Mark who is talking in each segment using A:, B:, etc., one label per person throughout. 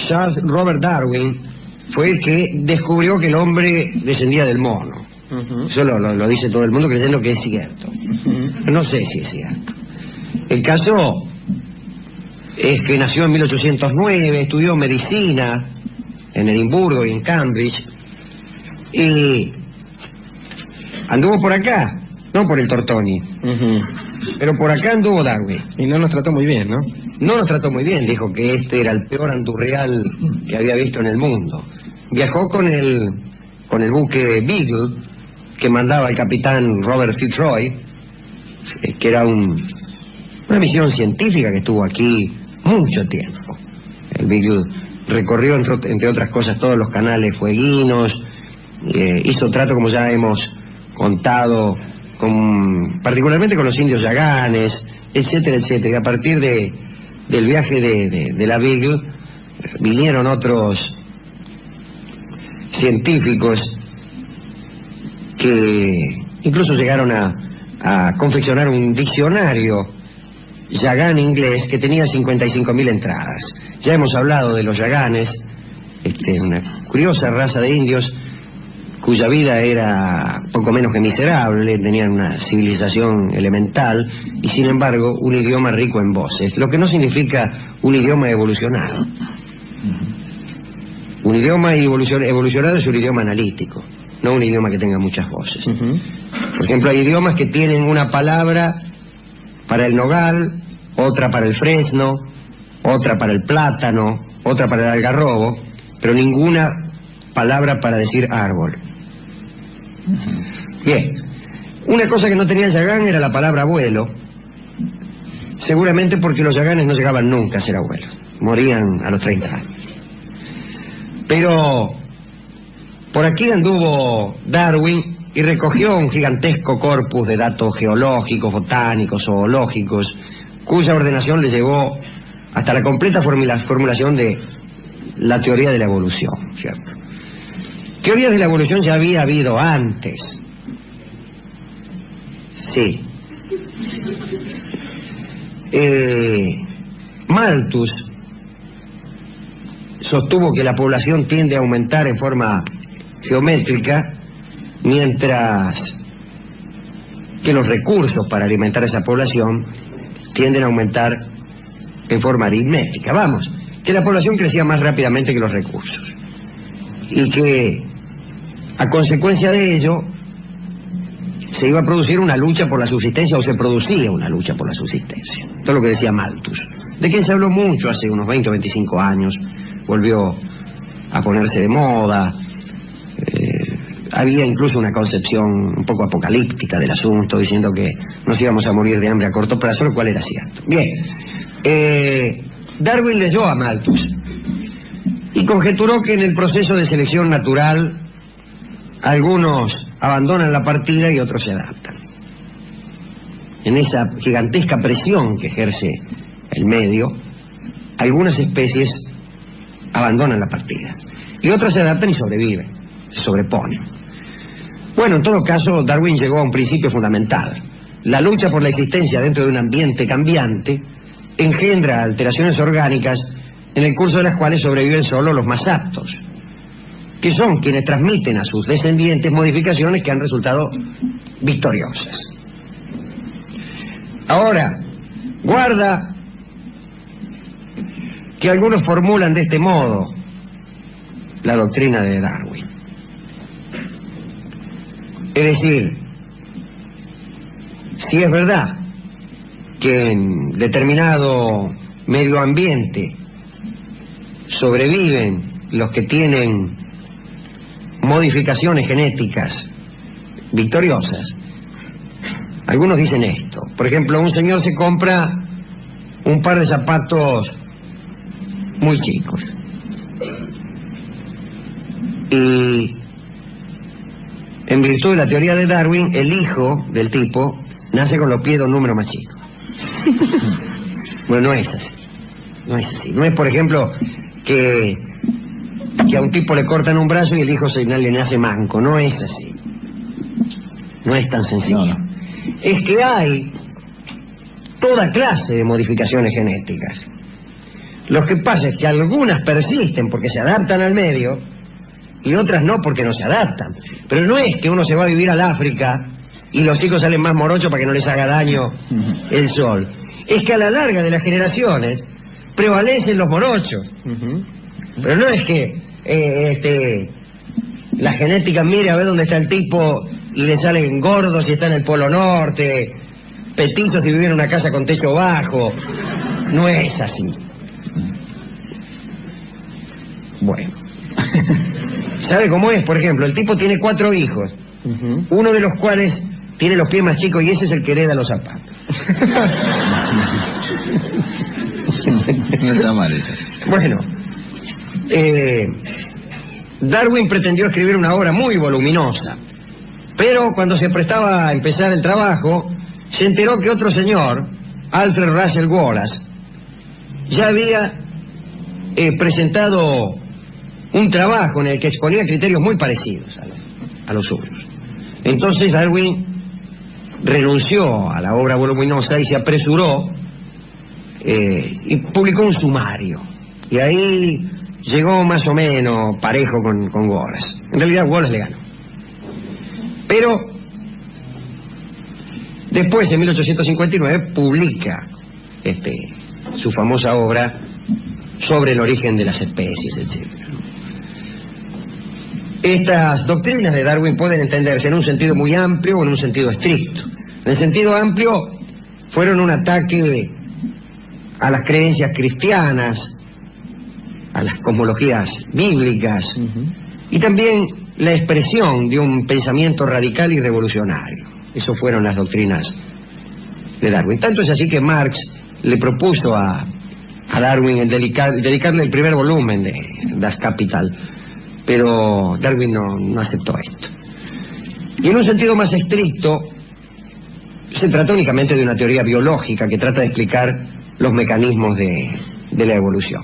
A: Charles Robert Darwin fue el que descubrió que el hombre descendía del mono. Eso lo dice todo el mundo creyendo que es cierto. No sé si es cierto. El caso es que nació en 1809, estudió medicina en Edimburgo y en Cambridge, y anduvo por acá, no por el Tortoni, pero por acá anduvo Darwin.
B: Y no nos trató muy bien, ¿no?
A: No nos trató muy bien, dijo que este era el peor andurreal que había visto en el mundo. Viajó con el buque Beagle, que mandaba el capitán Robert Fitzroy, que era una misión científica que estuvo aquí mucho tiempo. El Beagle recorrió, entre otras cosas, todos los canales fueguinos, hizo trato, como ya hemos contado, particularmente con los indios yaganes, etcétera, etcétera. Y a partir del viaje de la Beagle vinieron otros científicos que incluso llegaron a confeccionar un diccionario yagán inglés que tenía 55.000 entradas. Ya hemos hablado de los yaganes, una curiosa raza de indios cuya vida era poco menos que miserable, tenían una civilización elemental y sin embargo un idioma rico en voces, lo que no significa un idioma evolucionado. Un idioma evolucionado es un idioma analítico, no un idioma que tenga muchas voces. Por ejemplo, hay idiomas que tienen una palabra para el nogal, otra para el fresno, otra para el plátano, otra para el algarrobo, pero ninguna palabra para decir árbol. Bien, una cosa que no tenía el yagán era la palabra abuelo, seguramente porque los yaganes no llegaban nunca a ser abuelos, morían a los 30 años. Pero por aquí anduvo Darwin y recogió un gigantesco corpus de datos geológicos, botánicos, zoológicos, cuya ordenación le llevó hasta la completa formulación de la teoría de la evolución, ¿cierto? Teorías de la evolución ya había habido antes. Sí. Malthus sostuvo que la población tiende a aumentar en forma geométrica, mientras que los recursos para alimentar a esa población tienden a aumentar en forma aritmética. Vamos, que la población crecía más rápidamente que los recursos. Y que, a consecuencia de ello, se iba a producir una lucha por la subsistencia, o se producía una lucha por la subsistencia. Esto es lo que decía Malthus, de quien se habló mucho hace unos 20 o 25 años, volvió a ponerse de moda. Había incluso una concepción un poco apocalíptica del asunto, diciendo que nos íbamos a morir de hambre a corto plazo, lo cual era cierto. Bien, Darwin leyó a Malthus y conjeturó que en el proceso de selección natural algunos abandonan la partida y otros se adaptan. En esa gigantesca presión que ejerce el medio, algunas especies abandonan la partida y otras se adaptan y sobreviven, se sobreponen. Bueno, en todo caso, Darwin llegó a un principio fundamental. La lucha por la existencia dentro de un ambiente cambiante engendra alteraciones orgánicas en el curso de las cuales sobreviven solo los más aptos, que son quienes transmiten a sus descendientes modificaciones que han resultado victoriosas. Ahora, guarda que algunos formulan de este modo la doctrina de Darwin. Es decir, si es verdad que en determinado medio ambiente sobreviven los que tienen modificaciones genéticas victoriosas, algunos dicen esto. Por ejemplo, un señor se compra un par de zapatos muy chicos y, en virtud de la teoría de Darwin, el hijo del tipo nace con los pies de un número más chico. Bueno, no es así. No es así. No es, por ejemplo, que a un tipo le cortan un brazo y el hijo le nace manco. No es así. No es tan sencillo. No. Es que hay toda clase de modificaciones genéticas. Lo que pasa es que algunas persisten porque se adaptan al medio y otras no porque no se adaptan. Pero no es que uno se va a vivir al África y los hijos salen más morochos para que no les haga daño el sol. Es que a la larga de las generaciones prevalecen los morochos. Pero no es que la genética mire a ver dónde está el tipo y le salen gordos si está en el Polo Norte, petizos si vive en una casa con techo bajo. No es así. Bueno. ¿Sabe cómo es? Por ejemplo, el tipo tiene 4 hijos, uno de los cuales tiene los pies más chicos y ese es el que hereda los zapatos.
B: No está mal eso.
A: Bueno, Darwin pretendió escribir una obra muy voluminosa, pero cuando se prestaba a empezar el trabajo, se enteró que otro señor, Alfred Russel Wallace, ya había presentado un trabajo en el que exponía criterios muy parecidos a los suyos. Entonces Darwin renunció a la obra voluminosa y se apresuró y publicó un sumario. Y ahí llegó más o menos parejo con Wallace. En realidad Wallace le ganó. Pero después, en 1859, publica su famosa obra sobre el origen de las especies, etc. Estas doctrinas de Darwin pueden entenderse en un sentido muy amplio o en un sentido estricto. En el sentido amplio, fueron un ataque a las creencias cristianas, a las cosmologías bíblicas, y también la expresión de un pensamiento radical y revolucionario. Eso fueron las doctrinas de Darwin. Tanto es así que Marx le propuso a Darwin dedicarle el primer volumen de Das Kapital, pero Darwin no aceptó esto. Y en un sentido más estricto, se trata únicamente de una teoría biológica que trata de explicar los mecanismos de la evolución.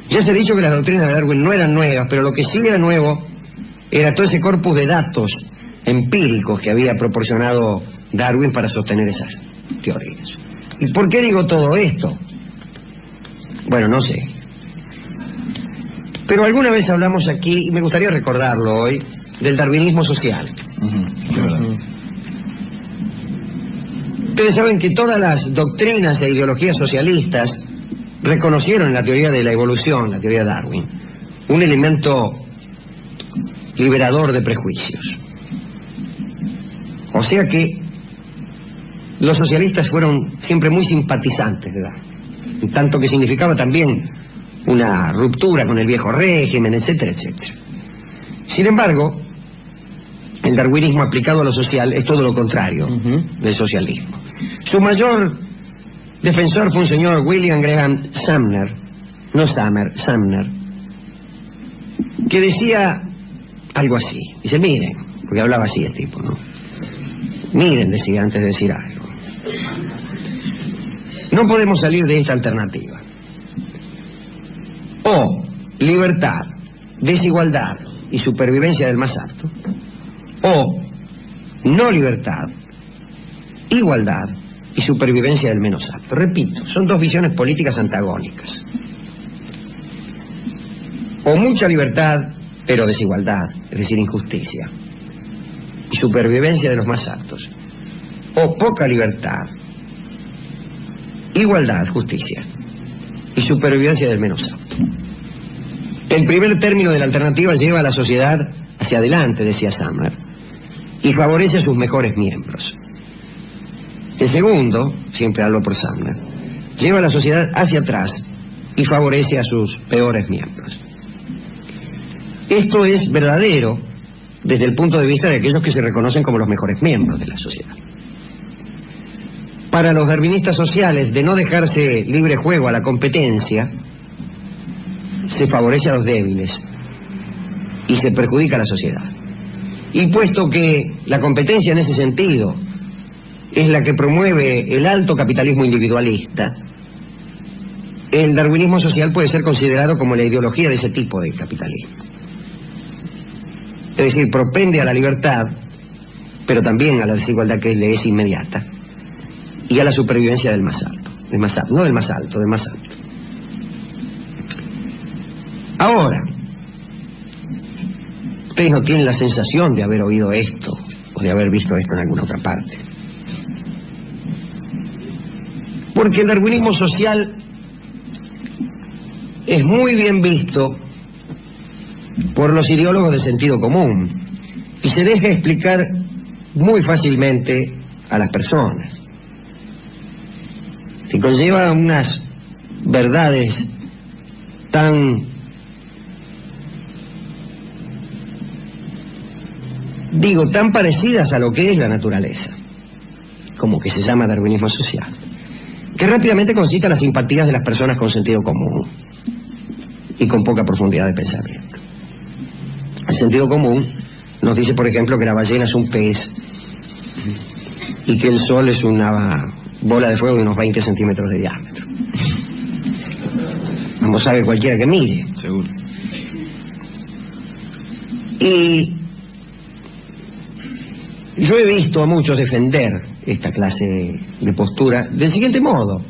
A: Ya se ha dicho que las doctrinas de Darwin no eran nuevas, pero lo que sí era nuevo era todo ese corpus de datos empíricos que había proporcionado Darwin para sostener esas teorías. ¿Y por qué digo todo esto? Bueno, no sé. Pero alguna vez hablamos aquí, y me gustaría recordarlo hoy, del darwinismo social. Ustedes saben que todas las doctrinas e ideologías socialistas reconocieron en la teoría de la evolución, la teoría de Darwin, un elemento liberador de prejuicios. O sea que los socialistas fueron siempre muy simpatizantes de Darwin, tanto que significaba también una ruptura con el viejo régimen, etcétera, etcétera. Sin embargo, el darwinismo aplicado a lo social es todo lo contrario del socialismo. Su mayor defensor fue un señor William Graham Sumner, no Summer, Sumner, que decía algo así. Dice, miren, porque hablaba así el tipo, ¿no? Miren, decía antes de decir algo. No podemos salir de esta alternativa. O libertad, desigualdad y supervivencia del más apto, o no libertad, igualdad y supervivencia del menos apto. Repito, son dos visiones políticas antagónicas. O mucha libertad, pero desigualdad, es decir, injusticia, y supervivencia de los más aptos. O poca libertad, igualdad, justicia, y supervivencia del menos apto. El primer término de la alternativa lleva a la sociedad hacia adelante, decía Sumner, y favorece a sus mejores miembros. El segundo, siempre hablo por Sumner, lleva a la sociedad hacia atrás y favorece a sus peores miembros. Esto es verdadero desde el punto de vista de aquellos que se reconocen como los mejores miembros de la sociedad. Para los darwinistas sociales, de no dejarse libre juego a la competencia, se favorece a los débiles y se perjudica a la sociedad. Y puesto que la competencia en ese sentido es la que promueve el alto capitalismo individualista, el darwinismo social puede ser considerado como la ideología de ese tipo de capitalismo. Es decir, propende a la libertad, pero también a la desigualdad que le es inmediata, y a la supervivencia del más alto, no del más alto, del más alto. Ahora, ustedes no tienen la sensación de haber oído esto o de haber visto esto en alguna otra parte. Porque el darwinismo social es muy bien visto por los ideólogos del sentido común y se deja explicar muy fácilmente a las personas. Se conlleva unas verdades tan, tan parecidas a lo que es la naturaleza, como que se llama darwinismo social, que rápidamente concita las simpatías de las personas con sentido común y con poca profundidad de pensamiento. El sentido común nos dice, por ejemplo, que la ballena es un pez y que el sol es una bola de fuego de unos 20 centímetros de diámetro. Como sabe cualquiera que mire.
B: Seguro.
A: Y yo he visto a muchos defender esta clase de postura del siguiente modo.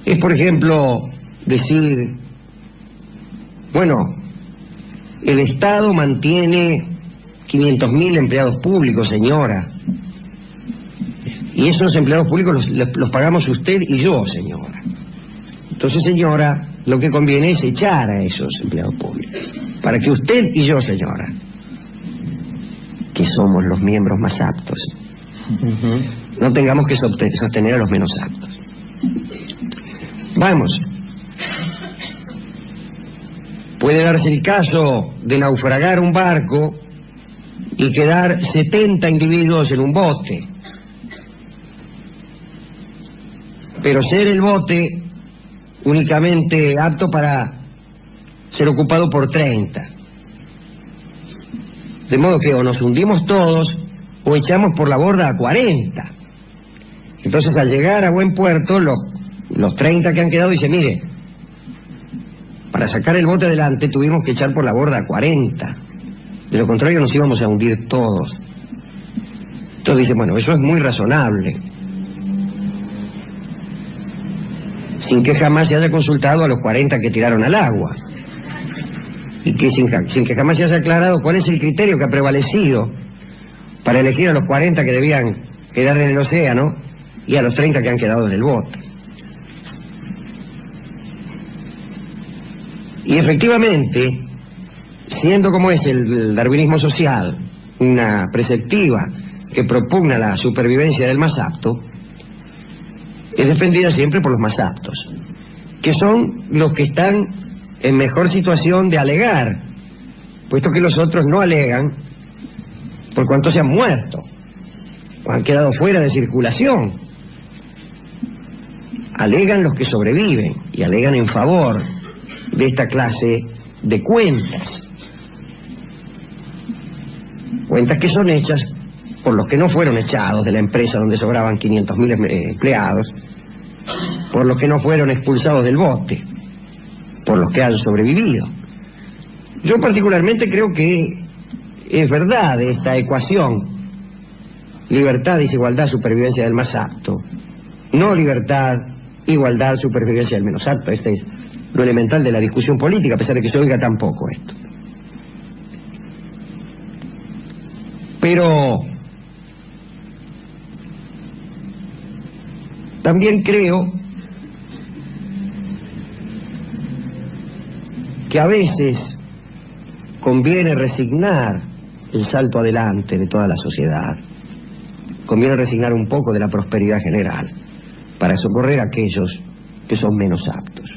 A: Es, por ejemplo, decir, bueno, el Estado mantiene 500.000 empleados públicos, señora. Y esos empleados públicos los pagamos usted y yo, señora. Entonces, señora, lo que conviene es echar a esos empleados públicos. Para que usted y yo, señora, que somos los miembros más aptos, no tengamos que sostener a los menos aptos. Vamos. Puede darse el caso de naufragar un barco y quedar 70 individuos en un bote. Pero ser el bote únicamente apto para ser ocupado por 30. De modo que o nos hundimos todos o echamos por la borda a 40. Entonces, al llegar a buen puerto, los 30 que han quedado dicen, mire, para sacar el bote adelante tuvimos que echar por la borda a 40. De lo contrario nos íbamos a hundir todos. Entonces dicen, bueno, eso es muy razonable. Sin que jamás se haya consultado a los 40 que tiraron al agua. Y que sin que jamás se haya aclarado cuál es el criterio que ha prevalecido para elegir a los 40 que debían quedar en el océano y a los 30 que han quedado en el bote. Y efectivamente, siendo como es el darwinismo social una preceptiva que propugna la supervivencia del más apto, es defendida siempre por los más aptos, que son los que están en mejor situación de alegar, puesto que los otros no alegan por cuanto se han muerto o han quedado fuera de circulación. Alegan los que sobreviven y alegan en favor de esta clase de cuentas. Cuentas que son hechas por los que no fueron echados de la empresa donde sobraban 500.000 empleados, por los que no fueron expulsados del bote, por los que han sobrevivido. Yo particularmente creo que es verdad esta ecuación: libertad, desigualdad, supervivencia del más apto. No libertad, igualdad, supervivencia del menos apto. Este es lo elemental de la discusión política, a pesar de que se oiga tan poco esto. Pero también creo que a veces conviene resignar el salto adelante de toda la sociedad. Conviene resignar un poco de la prosperidad general para socorrer a aquellos que son menos aptos.